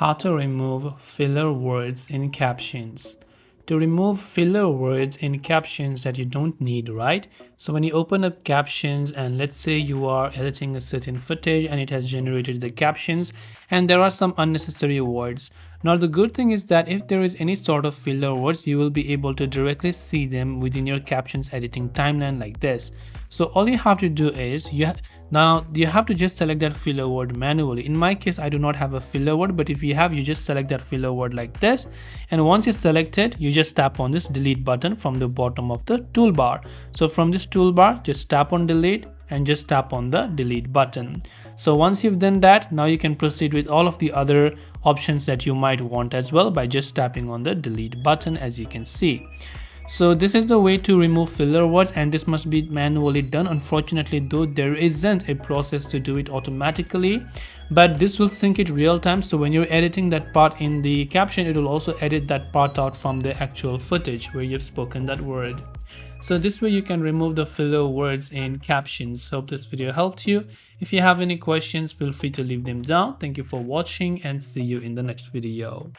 How to remove filler words in captions. To remove filler words in captions that you don't need, right? So when you open up captions and let's say you are editing a certain footage and it has generated the captions and there are some unnecessary words. Now the good thing is that if there is any sort of filler words, you will be able to directly see them within your captions editing timeline like this. So all you have to do is now you have to just select that filler word manually. In my case, I do not have a filler word, but if you have, you just select that filler word like this. And once you select it, you just tap on this delete button from the bottom of the toolbar. So from this toolbar, just tap on delete and just tap on the delete button. So once you've done that, now you can proceed with all of the other options that you might want as well by just tapping on the delete button, as you can see. So this is the way to remove filler words, and this must be manually done. Unfortunately though, there isn't a process to do it automatically, but this will sync it real time. So when you're editing that part in the caption, it will also edit that part out from the actual footage where you've spoken that word. So this way you can remove the filler words in captions. Hope this video helped you. If you have any questions, feel free to leave them down. Thank you for watching and see you in the next video.